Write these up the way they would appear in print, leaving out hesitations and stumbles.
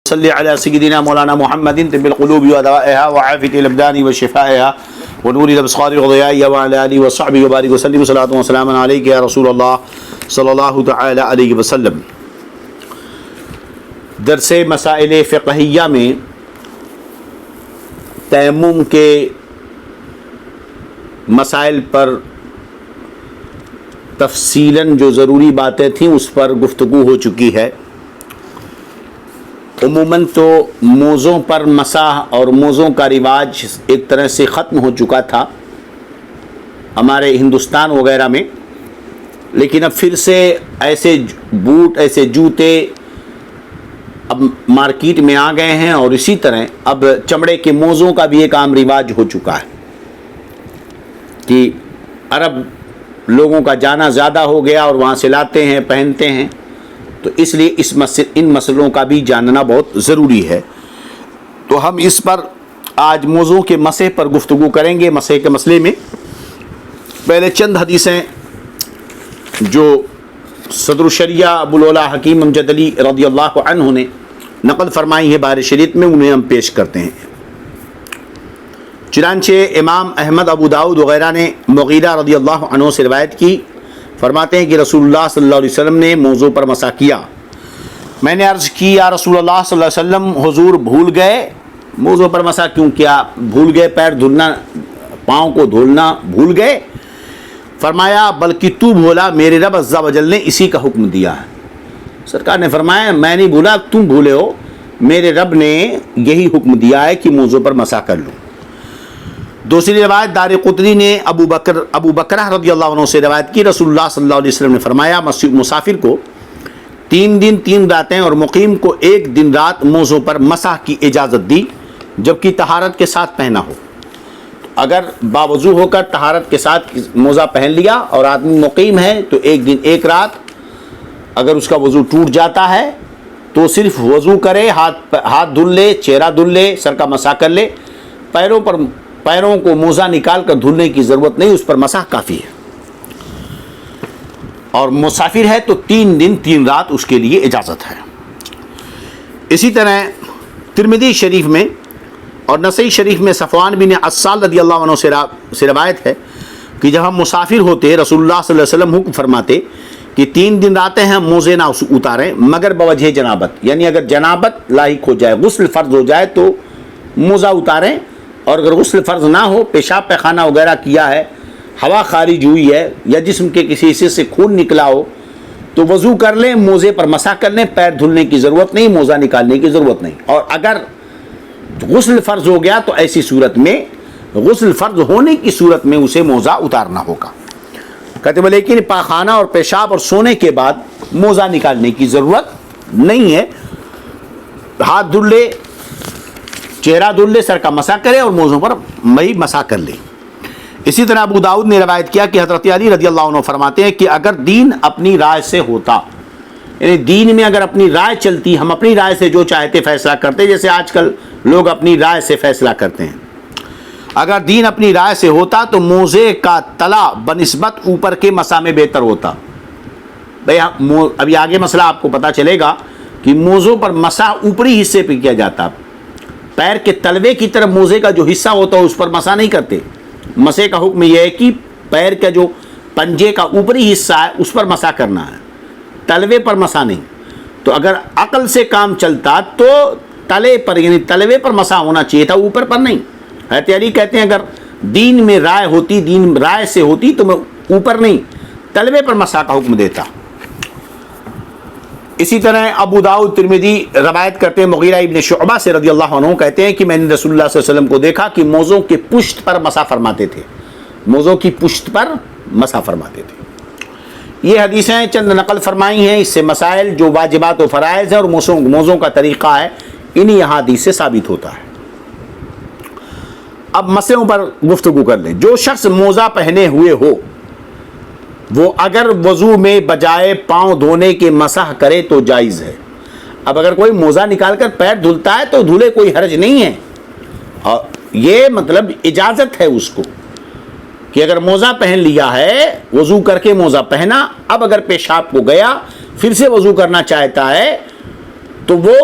صلی علی سیدنا مولانا محمد طب القلوب ودوائها وعافیة الابدان وشفائها ونور الابصار وضیائها وعلى آلہ وصحبہ وبارک وسلم صلاۃ وسلام علیک یا رسول اللہ صلی اللہ تعالی علیہ وسلم۔ درس مسائل فقہیہ میں تیمم کے مسائل پر تفصیلاً جو ضروری باتیں تھیں اس پر گفتگو ہو چکی ہے۔ عموماً تو موزوں پر مسح اور موزوں کا رواج ایک طرح سے ختم ہو چکا تھا ہمارے ہندوستان وغیرہ میں، لیکن اب پھر سے ایسے بوٹ ایسے جوتے اب مارکیٹ میں آ گئے ہیں، اور اسی طرح اب چمڑے کے موزوں کا بھی ایک عام رواج ہو چکا ہے کہ عرب لوگوں کا جانا زیادہ ہو گیا اور وہاں سے لاتے ہیں پہنتے ہیں، تو اس لیے ان مسئلوں کا بھی جاننا بہت ضروری ہے۔ تو ہم اس پر آج موضوع کے مسح پر گفتگو کریں گے۔ مسح کے مسئلے میں پہلے چند حدیثیں جو صدر الشریعہ ابو العلا حکیم امجد علی رضی اللہ عنہ نے نقل فرمائی ہے بار شریعت میں، انہیں ہم پیش کرتے ہیں۔ چنانچہ امام احمد ابو داؤد وغیرہ نے مغیرہ رضی اللہ عنہ سے روایت کی، فرماتے ہیں کہ رسول اللہ صلی اللہ علیہ وسلم نے موضوع پر مسح کیا۔ میں نے عرض کی یا رسول اللہ صلی اللہ علیہ وسلم، حضور بھول گئے موضوع پر مسح کیوں کیا؟ بھول گئے پیر دھلنا، پاؤں کو دھولنا بھول گئے؟ فرمایا بلکہ تو بھولا، میرے رب عز و جل نے اسی کا حکم دیا ہے۔ سرکار نے فرمایا میں نہیں بھولا، تم بھولے ہو، میرے رب نے یہی حکم دیا ہے کہ موضوع پر مسح کر لو۔ دوسری روایت دارقطنی نے ابو بکرہ رضی اللہ عنہ سے روایت کی، رسول اللہ صلی اللہ علیہ وسلم نے فرمایا مسافر کو 3 دن 3 راتیں اور مقیم کو 1 دن رات موزوں پر مسح کی اجازت دی، جبکہ طہارت کے ساتھ پہنا ہو۔ اگر باوضو ہو کر طہارت کے ساتھ موزہ پہن لیا اور آدمی مقیم ہے تو 1 دن 1 رات اگر اس کا وضو ٹوٹ جاتا ہے تو صرف وضو کرے، ہاتھ دھل لے، چہرہ دھل لے، سر کا مسح کر لے، پیروں کو موزہ نکال کر دھلنے کی ضرورت نہیں، اس پر مسح کافی ہے۔ اور مسافر ہے تو 3 دن 3 رات اس کے لیے اجازت ہے۔ اسی طرح ترمذی شریف میں اور نسائی شریف میں صفوان بن عسال رضی اللہ عنہ سے روایت ہے کہ جب ہم مسافر ہوتے رسول اللہ صلی اللہ علیہ وسلم حکم فرماتے کہ 3 دن راتیں ہیں موزے نہ اتاریں مگر بوجہ جنابت، یعنی اگر جنابت لاحق ہو جائے، غسل فرض ہو جائے تو موزہ اتاریں، اور اگر غسل فرض نہ ہو، پیشاب پیخانہ وغیرہ کیا ہے، ہوا خارج ہوئی ہے یا جسم کے کسی حصے سے خون نکلا ہو تو وضو کر لیں، موزے پر مسح کر لیں، پیر دھلنے کی ضرورت نہیں، موزہ نکالنے کی ضرورت نہیں۔ اور اگر غسل فرض ہو گیا تو ایسی صورت میں غسل فرض ہونے کی صورت میں اسے موزہ اتارنا ہوگا۔ کہتے ہیں لیکن پاخانہ اور پیشاب اور سونے کے بعد موزہ نکالنے کی ضرورت نہیں ہے، ہاتھ دھل لے، چہرہ دھل لے، سر کا مسح کرے اور موزوں پر وہی مسح کر لے۔ اسی طرح ابو داؤد نے روایت کیا کہ حضرت علی رضی اللہ عنہ فرماتے ہیں کہ اگر دین اپنی رائے سے ہوتا، یعنی دین میں اگر اپنی رائے چلتی، ہم اپنی رائے سے جو چاہتے فیصلہ کرتے، جیسے آج کل لوگ اپنی رائے سے فیصلہ کرتے ہیں، اگر دین اپنی رائے سے ہوتا تو موزے کا تلا بنسبت اوپر کے مسح میں بہتر ہوتا۔ بھئی ابھی آگے مسئلہ آپ کو پتہ چلے گا کہ موزوں پر مسح اوپری حصے پہ کیا جاتا، پیر کے تلوے کی طرف موزے کا جو حصہ ہوتا ہے اس پر مسح نہیں کرتے۔ مسح کا حکم یہ ہے کہ پیر کا جو پنجے کا اوپری حصہ ہے اس پر مسح کرنا ہے، تلوے پر مسح نہیں۔ تو اگر عقل سے کام چلتا تو تلے پر یعنی تلوے پر مسح ہونا چاہیے تھا، اوپر پر نہیں۔ حضرت علی کہتے ہیں اگر دین میں رائے ہوتی، دین رائے سے ہوتی تو میں اوپر نہیں تلوے پر مسح کا حکم دیتا۔ اسی طرح ابو داؤد ترمذی روایت کرتے ہیں مغیرہ ابن شعبہ سے رضی اللہ عنہ کہتے ہیں کہ میں نے رسول اللہ صلی اللہ علیہ وسلم کو دیکھا کہ موزوں کے پشت پر مسح فرماتے تھے، موزوں کی پشت پر مسح فرماتے تھے۔ یہ حدیثیں چند نقل فرمائی ہیں، اس سے مسائل جو واجبات و فرائض ہیں اور موزوں کا طریقہ ہے انہی احادیث سے ثابت ہوتا ہے۔ اب مسئلوں پر گفتگو کر لیں۔ جو شخص موزہ پہنے ہوئے ہو وہ اگر وضو میں بجائے پاؤں دھونے کے مسح کرے تو جائز ہے۔ اب اگر کوئی موزہ نکال کر پیر دھلتا ہے تو دھلے، کوئی حرج نہیں ہے، اور یہ مطلب اجازت ہے اس کو کہ اگر موزہ پہن لیا ہے، وضو کر کے موزہ پہنا، اب اگر پیشاب کو گیا پھر سے وضو کرنا چاہتا ہے تو وہ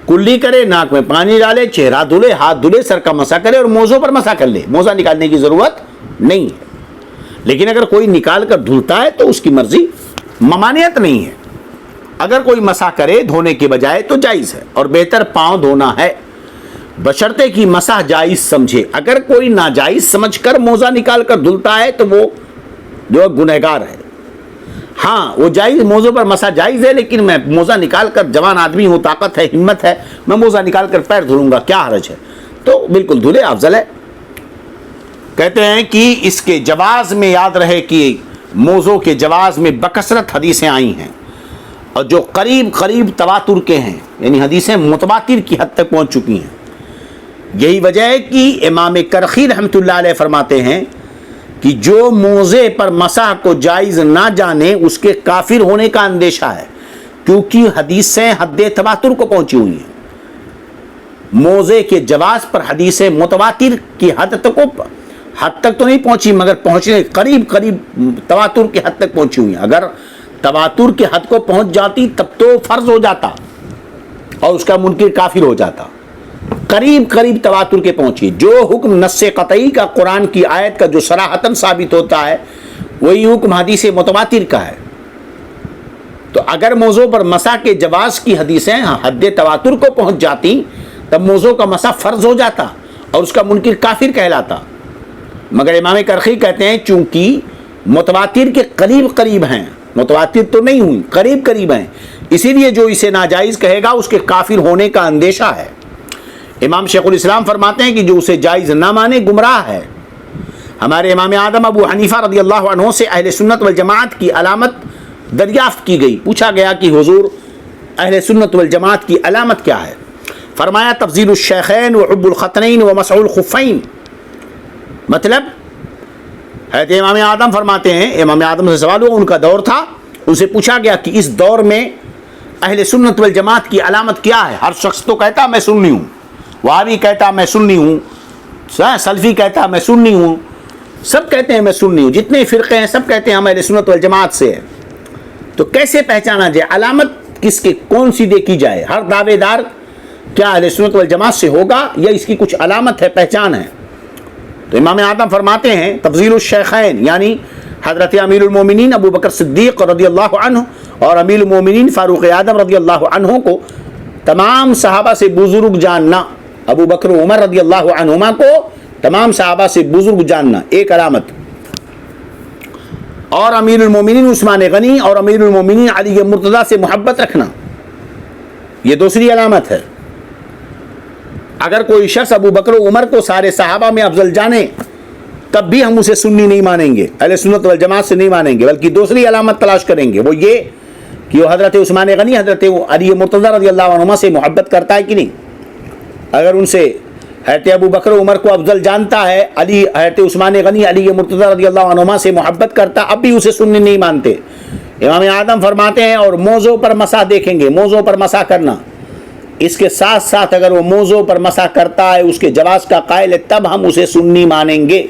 کلی کرے، ناک میں پانی ڈالے، چہرہ دھلے، ہاتھ دھلے، سر کا مسح کرے اور موزوں پر مسح کر لے، موزہ نکالنے کی ضرورت نہیں ہے۔ لیکن اگر کوئی نکال کر دھلتا ہے تو اس کی مرضی، ممانعت نہیں ہے۔ اگر کوئی مسح کرے دھونے کے بجائے تو جائز ہے، اور بہتر پاؤں دھونا ہے، بشرطے کی مسح جائز سمجھے۔ اگر کوئی ناجائز سمجھ کر موزہ نکال کر دھلتا ہے تو وہ جو گنہگار ہے۔ ہاں وہ جائز، موزوں پر مسح جائز ہے، لیکن میں موزہ نکال کر، جوان آدمی ہوں، طاقت ہے، ہمت ہے، میں موزہ نکال کر پیر دھلوں گا، کیا حرج ہے؟ تو بالکل دھلے، افضل ہے۔ کہتے ہیں کہ اس کے جواز میں یاد رہے کہ موزوں کے جواز میں بکثرت حدیثیں آئی ہیں، اور جو قریب قریب تواتر کے ہیں، یعنی حدیثیں متواتر کی حد تک پہنچ چکی ہیں۔ یہی وجہ ہے کہ امام کرخی رحمۃ اللہ علیہ فرماتے ہیں کہ جو موزے پر مسح کو جائز نہ جانے اس کے کافر ہونے کا اندیشہ ہے، کیونکہ حدیثیں حد تواتر کو پہنچی ہوئی ہیں۔ موزے کے جواز پر حدیثیں متواتر کی حد تک تو نہیں پہنچی، مگر پہنچنے قریب قریب تواتر کی حد تک پہنچی ہوئی ہیں۔ اگر تواتر کی حد کو پہنچ جاتی تب تو فرض ہو جاتا اور اس کا منکر کافر ہو جاتا۔ قریب قریب تواتر کے پہنچی، جو حکم نص قطعی کا قرآن کی آیت کا جو صراحتاً ثابت ہوتا ہے وہی حکم حدیث متواتر کا ہے۔ تو اگر موضوع پر مسح کے جواز کی حدیثیں حد تواتر کو پہنچ جاتی تب موضوع کا مسح فرض ہو جاتا اور اس کا منکر کافر کہلاتا۔ مگر امام کرخی کہتے ہیں چونکہ متواتر کے قریب قریب ہیں، متواتر تو نہیں ہوئی، قریب قریب ہیں، اسی لیے جو اسے ناجائز کہے گا اس کے کافر ہونے کا اندیشہ ہے۔ امام شیخ الاسلام فرماتے ہیں کہ جو اسے جائز نہ مانے گمراہ ہے۔ ہمارے امام اعظم ابو حنیفہ رضی اللہ عنہ سے اہل سنت والجماعت کی علامت دریافت کی گئی، پوچھا گیا کہ حضور اہل سنت والجماعت کی علامت کیا ہے؟ فرمایا تفضیل الشیخین وحب الختنین ومسح الخفین۔ مطلب حضرت امام اعظم فرماتے ہیں، امام اعظم سے سوال ہوا، ان کا دور تھا، ان سے پوچھا گیا کہ اس دور میں اہل سنت والجماعت کی علامت کیا ہے؟ ہر شخص تو کہتا میں سنی ہوں، وہابی کہتا میں سنی ہوں، سلفی کہتا میں سنی ہوں، سب کہتے ہیں میں سنی ہوں، جتنے فرقے ہیں سب کہتے ہیں ہم اہل سنت والجماعت سے ہیں۔ تو کیسے پہچانا جائے؟ علامت کس کے کون سی دیکھی جائے؟ ہر دعوے دار کیا اہل سنت والجماعت سے ہوگا یا اس کی کچھ علامت ہے، پہچان ہے؟ تو امام اعظم فرماتے ہیں تفضیل الشیخین، یعنی حضرت امیر المومنین ابو بکر صدیق رضی اللہ عنہ اور امیر المومنین فاروق اعظم رضی اللہ عنہ کو تمام صحابہ سے بزرگ جاننا، ابو بکر و عمر رضی اللہ عنہما کو تمام صحابہ سے بزرگ جاننا ایک علامت، اور امیر المومنین عثمان غنی اور امیر المومنین علی مرتضیٰ سے محبت رکھنا، یہ دوسری علامت ہے۔ اگر کوئی شخص ابو بکر و عمر کو سارے صحابہ میں افضل جانے تب بھی ہم اسے سنی نہیں مانیں گے، اہل سنت والجماعت سے نہیں مانیں گے، بلکہ دوسری علامت تلاش کریں گے، وہ یہ کہ وہ حضرت عثمان غنی حضرت علی مرتضیٰ رضی اللہ عنہما سے محبت کرتا ہے کہ نہیں۔ اگر ان سے حضرت ابو بکر و عمر کو افضل جانتا ہے، علی حضرت عثمان غنی علی مرتضیٰ رضی اللہ عنہما سے محبت کرتا، اب بھی اسے سنی نہیں مانتے۔ امام اعظم فرماتے ہیں اور موضوع پر مسح دیکھیں گے، موضوع پر مسح کرنا، اس کے ساتھ ساتھ اگر وہ موضوع پر مسح کرتا ہے، اس کے جواز کا قائل ہے، تب ہم اسے سنی مانیں گے۔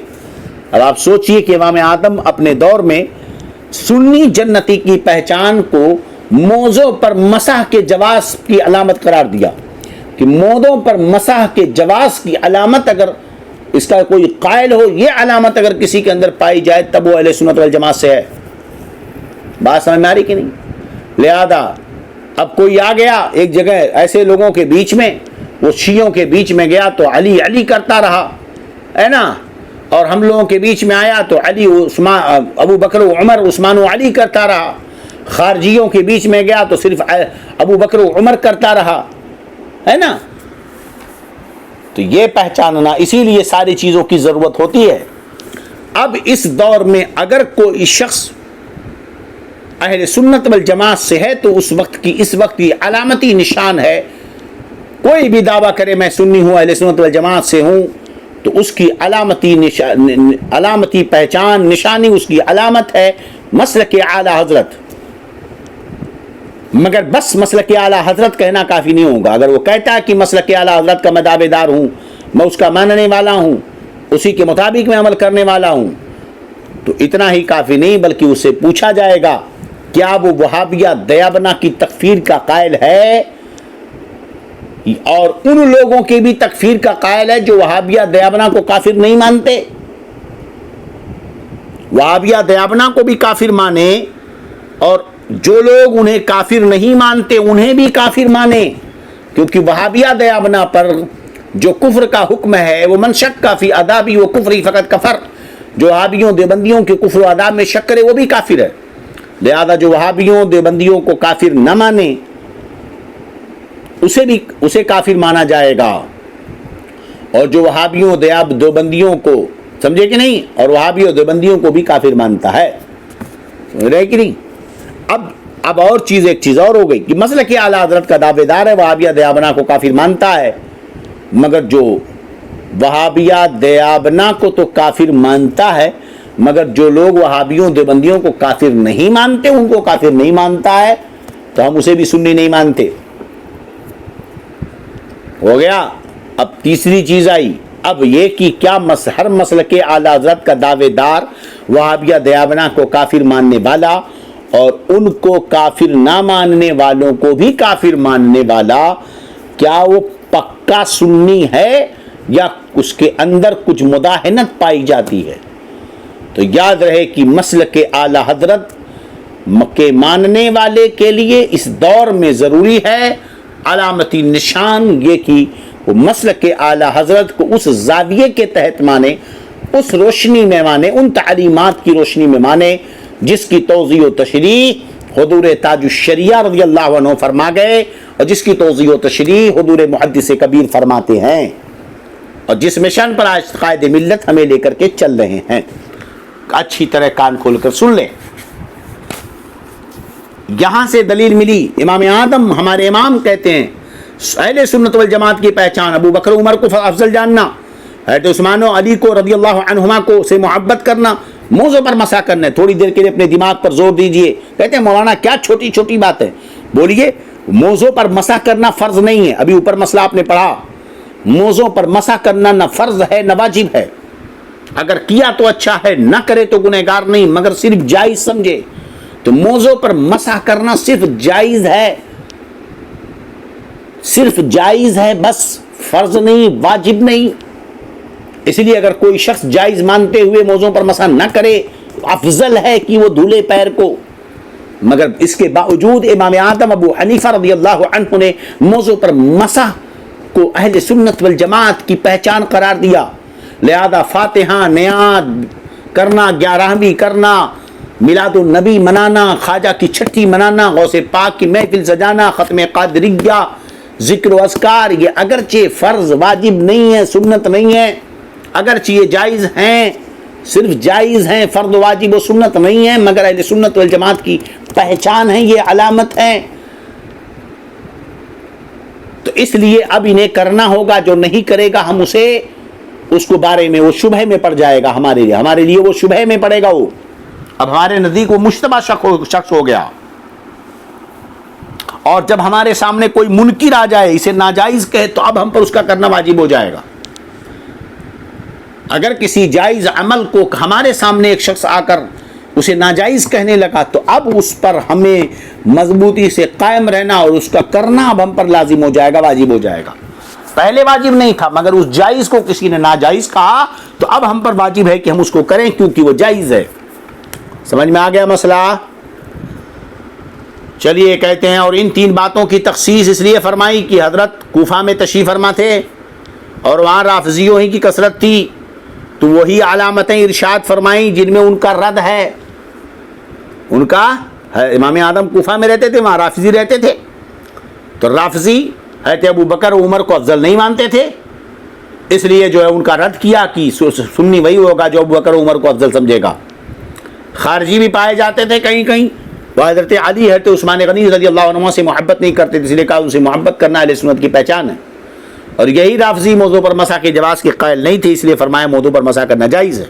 اب آپ سوچئے کہ امام اعظم اپنے دور میں سنی جنتی کی پہچان کو موضوع پر مسح کے جواز کی علامت قرار دیا، کہ موضوع پر مسح کے جواز کی علامت اگر اس کا کوئی قائل ہو، یہ علامت اگر کسی کے اندر پائی جائے تب وہ اہل سنت والجماعت سے ہے۔ بات سمجھ میں آ رہی کہ نہیں؟ لہذا اب کوئی آ گیا ایک جگہ ایسے لوگوں کے بیچ میں، وہ شیعوں کے بیچ میں گیا تو علی علی کرتا رہا ہے نا، اور ہم لوگوں کے بیچ میں آیا تو علی عثمان ابو بکر و عمر عثمان و علی کرتا رہا، خارجیوں کے بیچ میں گیا تو صرف ابو بکر و عمر کرتا رہا، ہے نا۔ تو یہ پہچاننا، اسی لیے ساری چیزوں کی ضرورت ہوتی ہے۔ اب اس دور میں اگر کوئی شخص اہل سنت والجماعت سے ہے تو اس وقت کی علامتی نشان ہے، کوئی بھی دعویٰ کرے میں سنی ہوں، اہل سنت والجماعت سے ہوں، تو اس کی علامتی پہچان نشانی، اس کی علامت ہے مسلک اعلیٰ حضرت۔ مگر بس مسلک اعلیٰ حضرت کہنا کافی نہیں ہوگا۔ اگر وہ کہتا ہے کہ مسلک اعلیٰ حضرت کا میں دعوے دار ہوں، میں اس کا ماننے والا ہوں، اسی کے مطابق میں عمل کرنے والا ہوں، تو اتنا ہی کافی نہیں، بلکہ اس سے پوچھا جائے گا کیا وہ وہابیہ دیابنا کی تکفیر کا قائل ہے؟ اور ان لوگوں کی بھی تکفیر کا قائل ہے جو وہابیہ دیابنا کو کافر نہیں مانتے. وہابیہ دیابنا کو بھی کافر مانے اور جو لوگ انہیں کافر نہیں مانتے انہیں بھی کافر مانے, کیونکہ وہابیہ دیابنا پر جو کفر کا حکم ہے وہ من شک کا فی ادابی و کفری فقط کفر, جو وہابیوں دیوبندیوں کے کفر و اداب میں شک کرے وہ بھی کافر ہے. لہذا جو وہابیوں دیوبندیوں کو کافر نہ مانے اسے کافر مانا جائے گا, اور جو وہابیوں دیوبندیوں کو, سمجھے کہ نہیں, اور وہابیوں دیوبندیوں کو بھی کافر مانتا ہے. سمجھ رہے کہ نہیں؟ اب اور چیز, ایک چیز اور ہو گئی کہ مسلک اعلیٰ حضرت کا دعوے دار ہے, وہابیہ دیابنا کو کافر مانتا ہے, مگر جو وہابیہ دیابنا کو تو کافر مانتا ہے, مگر جو لوگ وہابیوں دیوبندیوں کو کافر نہیں مانتے ان کو کافر نہیں مانتا ہے, تو ہم اسے بھی سنی نہیں مانتے. ہو گیا. اب تیسری چیز آئی, اب یہ کہ کیا ہر مسلک اعلیٰ حضرت کا دعوے دار وہابیہ دیابنا کو کافر ماننے والا اور ان کو کافر نہ ماننے والوں کو بھی کافر ماننے والا, کیا وہ پکا سنی ہے یا اس کے اندر کچھ مداہنت پائی جاتی ہے؟ تو یاد رہے کہ مسلک اعلیٰ حضرت کے ماننے والے کے لیے اس دور میں ضروری ہے علامتی نشان یہ کہ وہ مسلک اعلیٰ حضرت کو اس زاویے کے تحت مانے, اس روشنی میں مانے, ان تعلیمات کی روشنی میں مانے جس کی توضیح و تشریح حضور تاج الشریعہ رضی اللہ عنہ فرما گئے, اور جس کی توضیح و تشریح حضور محدث کبیر فرماتے ہیں, اور جس مشن پر آج قائد ملت ہمیں لے کر کے چل رہے ہیں. اچھی طرح کان کھول کر سن لیں. یہاں سے دلیل ملی. امام اعظم ہمارے امام کہتے ہیں اہل سنت والجماعت کی پہچان ابو بکر عمر کو افضل جاننا, حضرت عثمان و علی کو رضی اللہ عنہما کو سے محبت کرنا, موضوع پر مسا کرنا. تھوڑی دیر کے لیے اپنے دماغ پر زور دیجئے. کہتے ہیں مولانا کیا چھوٹی چھوٹی بات ہے. بولیے, موضوع پر مسا کرنا فرض نہیں ہے. ابھی اوپر مسئلہ آپ نے پڑھا, موضوع پر مسا کرنا نہ فرض ہے نہ واجب ہے. اگر کیا تو اچھا ہے, نہ کرے تو گنہگار نہیں, مگر صرف جائز سمجھے. تو موضوع پر مسح کرنا صرف جائز ہے, صرف جائز ہے بس, فرض نہیں, واجب نہیں. اس لیے اگر کوئی شخص جائز مانتے ہوئے موضوع پر مسح نہ کرے تو افضل ہے کہ وہ دھولے پیر کو. مگر اس کے باوجود امام اعظم ابو حنیفہ رضی اللہ عنہ نے موضوع پر مسح کو اہل سنت والجماعت کی پہچان قرار دیا. لہذا فاتحہ نیاد کرنا, 11ویں کرنا, میلاد النبی منانا, خواجہ کی چھٹی منانا, غوث پاک کی محفل سجانا, ختم قادریہ, ذکر و اذکار, یہ اگرچہ فرض واجب نہیں ہے, سنت نہیں ہے, اگرچہ یہ جائز ہیں, صرف جائز ہیں, فرض واجب و سنت نہیں ہے, مگر اہل سنت والجماعت کی پہچان ہے, یہ علامت ہے. تو اس لیے اب انہیں کرنا ہوگا. جو نہیں کرے گا ہم اسے, اس کو بارے میں وہ شبہ میں پڑ جائے گا. ہمارے لیے وہ شبہ میں پڑے گا. وہ اب ہمارے نزدیک وہ مشتبہ شخص ہو گیا. اور جب ہمارے سامنے کوئی منکر آ جائے, اسے ناجائز کہے, تو اب ہم پر اس کا کرنا واجب ہو جائے گا. اگر کسی جائز عمل کو ہمارے سامنے ایک شخص آ کر اسے ناجائز کہنے لگا, تو اب اس پر ہمیں مضبوطی سے قائم رہنا اور اس کا کرنا اب ہم پر لازم ہو جائے گا, واجب ہو جائے گا. پہلے واجب نہیں تھا, مگر اس جائز کو کسی نے ناجائز کہا تو اب ہم پر واجب ہے کہ ہم اس کو کریں, کیونکہ وہ جائز ہے. سمجھ میں آ گیا مسئلہ؟ چلیے کہتے ہیں, اور ان 3 باتوں کی تخصیص اس لیے فرمائی کہ حضرت کوفہ میں تشریف فرما تھے اور وہاں رافضیوں ہی کی کثرت تھی, تو وہی علامتیں ارشاد فرمائیں جن میں ان کا رد ہے. ان کا امام اعظم کوفہ میں رہتے تھے, وہاں رافضی رہتے تھے, تو رافضی حضرت ابو بکر عمر کو افضل نہیں مانتے تھے, اس لیے جو ہے ان کا رد کیا کہ سنی وہی ہوگا جو ابو بکر عمر کو افضل سمجھے گا. خارجی بھی پائے جاتے تھے کہیں کہیں, وہ حضرت علی حضرت عثمان غنی رضی اللہ عنہ سے محبت نہیں کرتے تھے, اس لیے کہا ان سے محبت کرنا اہل سنت کی پہچان ہے. اور یہی رافضی موضوع پر مسح کے جواز کے قائل نہیں تھے, اس لیے فرمایا موضوع پر مسح کرنا جائز ہے.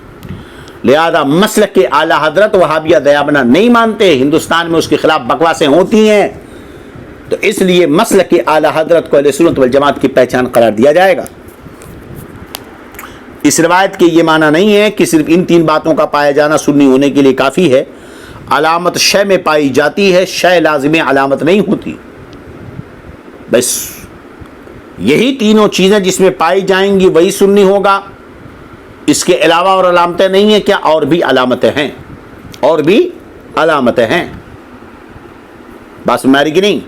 لہذا مسلک کے اعلیٰ حضرت وہابیہ دیابنا نہیں مانتے, ہندوستان میں اس کے خلاف بکواسیں ہوتی ہیں, تو اس لیے مسلک کے اعلیٰ حضرت کو اہل سنت والجماعت کی پہچان قرار دیا جائے گا. اس روایت کے یہ معنی نہیں ہے کہ صرف ان 3 باتوں کا پایا جانا سنی ہونے کے لیے کافی ہے. علامت شے میں پائی جاتی ہے, شے لازم علامت نہیں ہوتی. بس یہی تینوں چیزیں جس میں پائی جائیں گی وہی سنی ہوگا. اس کے علاوہ اور علامتیں نہیں ہیں کیا؟ اور بھی علامتیں ہیں، اور بھی علامتیں ہیں. بات سمجھ آ رہی کہ نہیں؟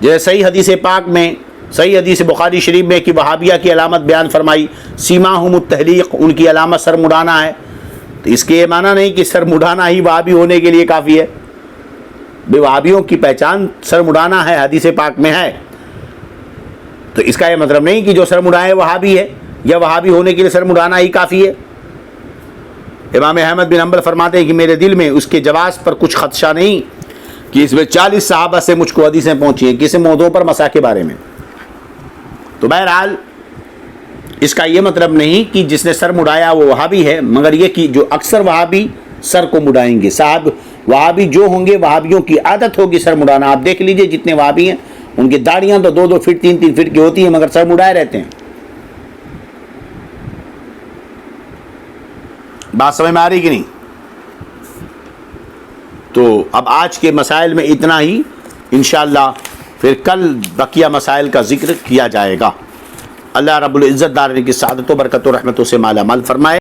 جیسے صحیح حدیث پاک میں، صحیح حدیث بخاری شریف میں کہ وہابیہ کی علامت بیان فرمائی، سیماہم التحلیق، ان کی علامت سر مڈانا ہے. تو اس کے یہ معنی نہیں کہ سر مڈانا ہی وہابی ہونے کے لیے کافی ہے. بے وہابیوں کی پہچان سر مڈانا ہے، حدیث پاک میں ہے. تو اس کا یہ مطلب نہیں کہ جو سر مڈائے وہابی ہے، یا وہابی ہونے کے لیے سر مڈانا ہی کافی ہے. امام احمد بن حنبل فرماتے ہیں کہ میرے دل میں اس کے جواز پر کچھ خدشہ نہیں کہ اس میں 40 صحابہ سے مجھ کو حدیثیں پہنچی ہیں کسی موضوع پر، مسا کے بارے میں. تو بہرحال اس کا یہ مطلب نہیں کہ جس نے سر مڈایا وہ وہابی ہے، مگر یہ کہ جو اکثر وہابی سر کو مڈائیں گے. صاحب وہابی جو ہوں گے، وہابیوں کی عادت ہوگی سر مڈانا. آپ دیکھ لیجئے جتنے وہابی ہیں ان کی داڑیاں تو 2-2 فٹ 3-3 فٹ کی ہوتی ہیں، مگر سر مڈائے رہتے ہیں. بات سمجھ میں آ رہی کہ نہیں؟ تو اب آج کے مسائل میں اتنا ہی، انشاءاللہ پھر کل بقیہ مسائل کا ذکر کیا جائے گا. اللہ رب العزت دارین کی سعادت و برکت و رحمتوں سے مالا مال فرمائے.